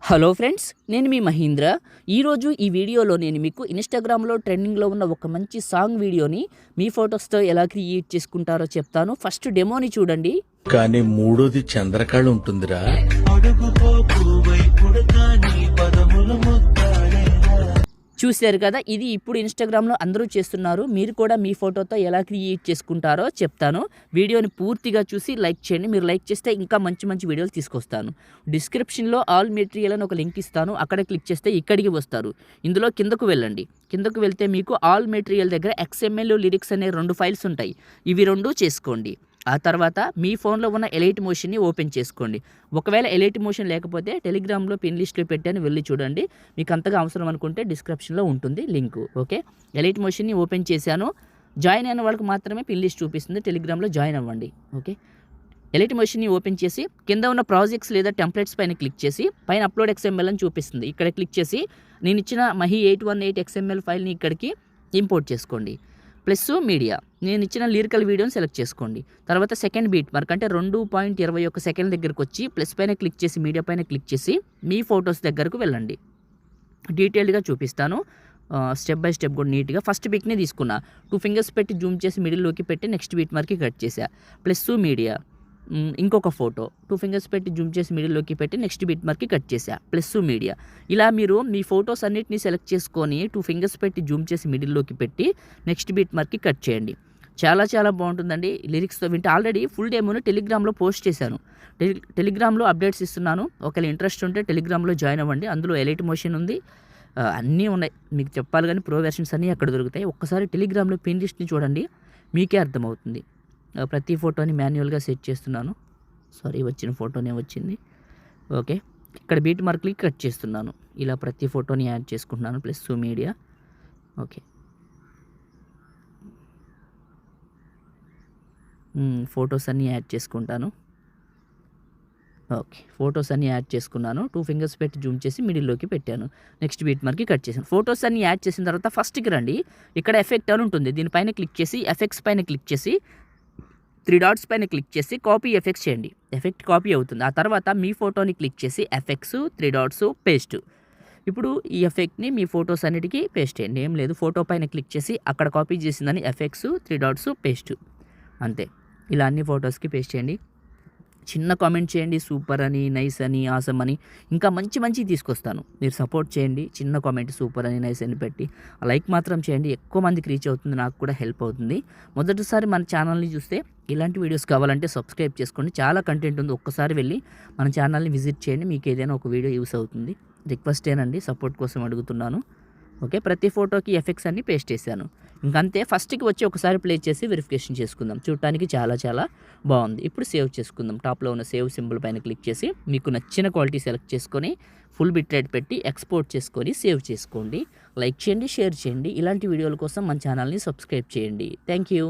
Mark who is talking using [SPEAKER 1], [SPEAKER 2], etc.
[SPEAKER 1] Hello friends, నేను మీ మహీంద్ర. ఈరోజు ఈ వీడియోలో నేను మీకు ఇన్‌స్టాగ్రామ్‌లో ట్రెండింగ్‌లో ఉన్న ఒక మంచి సాంగ్ వీడియోని మీ ఫోటోస్‌తో ఎలా క్రియేట్ చేసుకుంటారో చెప్తాను. ఫస్ట్ డెమోని చూడండి.
[SPEAKER 2] కానీ మూడోది చంద్రకళ ఉంటుందిరా.
[SPEAKER 1] చూశారు కదా, ఇది ఇప్పుడు ఇన్‌స్టాగ్రామ్‌లో అందరూ చేస్తున్నారు. మీరు కూడా మీ ఫోటోతో ఎలా క్రియేట్ చేసుకుంటారో చెప్తాను. వీడియోని పూర్తిగా చూసి లైక్ చేయండి. మీరు లైక్ చేస్తే ఇంకా మంచి మంచి వీడియోలు తీసుకొస్తాను. డిస్క్రిప్షన్‌లో ఆల్ మెటీరియల్ అని ఒక లింక్ ఇస్తాను. అక్కడ క్లిక్ చేస్తే ఇక్కడికి వస్తారు. ఇందులో కిందకు వెళ్ళండి. కిందకు వెళ్తే మీకు ఆల్ మెటీరియల్ దగ్గర XML, లిరిక్స్ అనే 2 ఫైల్స్ ఉంటాయి. ఇవి 2 చేసుకోండి. ఆ తర్వాత మీ ఫోన్లో ఉన్న ఎలైట్ మోషన్ని ఓపెన్ చేసుకోండి. ఒకవేళ ఎలైట్ మోషన్ లేకపోతే టెలిగ్రామ్లో పిన్ లిస్ట్లో పెట్టాను, వెళ్ళి చూడండి. మీకు అంతగా అవసరం అనుకుంటే డిస్క్రిప్షన్లో ఉంటుంది లింకు. ఓకే, ఎలైట్ మోషన్ని ఓపెన్ చేశాను. జాయిన్ అయిన వాళ్ళకి మాత్రమే పిన్ లిస్ట్ చూపిస్తుంది. టెలిగ్రామ్లో జాయిన్ అవ్వండి. ఓకే, ఎలైట్ మోషన్ని ఓపెన్ చేసి కింద ఉన్న ప్రాజెక్ట్స్ లేదా టెంప్లెట్స్ పైన క్లిక్ చేసి పైన అప్లోడ్ XML అని చూపిస్తుంది. ఇక్కడ క్లిక్ చేసి నేను ఇచ్చిన మహి 818 XML ఫైల్ని ఇక్కడికి ఇంపోర్ట్ చేసుకోండి. ప్లస్ మీడియా, నేను ఇచ్చిన లిరికల్ వీడియోని సెలెక్ట్ చేసుకోండి. తర్వాత సెకండ్ బీట్ మార్క్ అంటే 2.21 సెకండ్ దగ్గరకు వచ్చి ప్లస్ పైన క్లిక్ చేసి మీడియా పైన క్లిక్ చేసి మీ ఫొటోస్ దగ్గరకు వెళ్ళండి. డీటెయిల్డ్గా చూపిస్తాను, స్టెప్ బై స్టెప్ కూడా నీట్గా. ఫస్ట్ పిక్ని తీసుకున్నా, 2 ఫింగర్స్ పెట్టి జూమ్ చేసి మిడిల్లోకి పెట్టి నెక్స్ట్ బీట్ మార్క్కి కట్ చేసా. ప్లస్ మీడియా, ఇంకొక ఫోటో 2 ఫింగర్స్ పెట్టి జూమ్ చేసి మిడిల్లోకి పెట్టి నెక్స్ట్ బీట్ మార్క్కి కట్ చేసా. Plus media. ఇలా మీరు మీ ఫొటోస్ అన్నిటిని సెలెక్ట్ చేసుకొని 2 ఫింగర్స్ పెట్టి జూమ్ చేసి మిడిల్లోకి పెట్టి నెక్స్ట్ బీట్ మార్క్కి కట్ చేయండి. చాలా చాలా బాగుంటుందండి. లిరిక్స్తో వింటే ఆల్రెడీ ఫుల్ డెమోని టెలిగ్రామ్లో పోస్ట్ చేశాను. టెలిగ్రామ్లో అప్డేట్స్ ఇస్తున్నాను. ఒకవేళ ఇంట్రెస్ట్ ఉంటే టెలిగ్రామ్లో జాయిన్ అవ్వండి. అందులో ఎలైట్ మోషన్ ఉంది, అన్నీ ఉన్నాయి. మీకు చెప్పాలి కానీ ప్రో వెర్షన్స్ అన్నీ అక్కడ దొరుకుతాయి. ఒక్కసారి టెలిగ్రామ్లో పిన్ లిస్ట్ని చూడండి, మీకే అర్థమవుతుంది. ప్రతి ఫోటోని మాన్యువల్గా సెట్ చేస్తున్నాను. సారీ, వచ్చిన ఫోటోనే వచ్చింది. ఓకే, ఇక్కడ బీట్ మార్క్లీ కట్ చేస్తున్నాను. ఇలా ప్రతి ఫోటోని యాడ్ చేసుకుంటున్నాను. Plus media. ఓకే, ఫొటోస్ అన్నీ యాడ్ చేసుకుంటాను. ఓకే, ఫొటోస్ అన్నీ యాడ్ చేసుకున్నాను. 2 ఫింగర్స్ పెట్టి జూమ్ చేసి మిడిల్లోకి పెట్టాను. నెక్స్ట్ బీట్ మార్క్కి కట్ చేశాను. ఫొటోస్ అన్నీ యాడ్ చేసిన తర్వాత ఫస్ట్కి రండి. ఇక్కడ ఎఫెక్ట్ అని ఉంటుంది, దీనిపైన క్లిక్ చేసి ఎఫెక్ట్స్ పైన క్లిక్ చేసి 3 డాట్స్ పైన క్లిక్ చేసి కాపీ ఎఫెక్ట్స్ చేయండి. ఎఫెక్ట్ కాపీ అవుతుంది. ఆ తర్వాత మీ ఫోటోని క్లిక్ చేసి ఎఫెక్ట్స్ 3 డాట్స్ పేస్ట్. ఇప్పుడు ఈ ఎఫెక్ట్ని మీ ఫొటోస్ అన్నిటికీ పేస్ట్ చేయండి. ఏం లేదు, ఫోటో పైన క్లిక్ చేసి అక్కడ కాపీ చేసిందని ఎఫెక్ట్స్ 3 డాట్స్ పేస్ట్. అంతే, ఇలా అన్ని ఫొటోస్కి పేస్ట్ చేయండి. చిన్న కామెంట్ చేయండి, సూపర్ అని, నైస్ అని, ఆసమ్ అని, ఇంకా మంచి మంచివి తీసుకొస్తాను. మీరు సపోర్ట్ చేయండి. చిన్న కామెంట్ సూపర్ అని, నైస్ అని పెట్టి లైక్ మాత్రం చేయండి. ఎక్కువ మందికి రీచ్ అవుతుంది, నాకు కూడా హెల్ప్ అవుతుంది. మొదటిసారి మన ఛానల్ని చూస్తే ఇలాంటి వీడియోస్ కావాలంటే సబ్స్క్రైబ్ చేసుకోండి. చాలా కంటెంట్ ఉంది. ఒక్కసారి వెళ్ళి మన ఛానల్ని విజిట్ చేయండి, మీకు ఏదైనా ఒక వీడియో యూస్ అవుతుంది. రిక్వెస్టేనండి, సపోర్ట్ కోసం అడుగుతున్నాను. ఓకే, ప్రతి ఫోటోకి ఎఫెక్ట్స్ అన్ని పేస్ట్ చేశాను. ఇంకంతే, ఫస్ట్కి వచ్చి ఒకసారి ప్లే చేసి వెరిఫికేషన్ చేసుకుందాం. చూడటానికి చాలా చాలా బాగుంది. ఇప్పుడు సేవ్ చేసుకుందాం. టాప్లో ఉన్న సేవ్ సింబల్ పైన క్లిక్ చేసి మీకు నచ్చిన క్వాలిటీ సెలెక్ట్ చేసుకొని ఫుల్ బిట్ రేట్ పెట్టి ఎక్స్పోర్ట్ చేసుకొని సేవ్ చేసుకోండి. లైక్ చేయండి, షేర్ చేయండి. ఇలాంటి వీడియోల కోసం మన ఛానల్ని సబ్స్క్రైబ్ చేయండి. Thank you.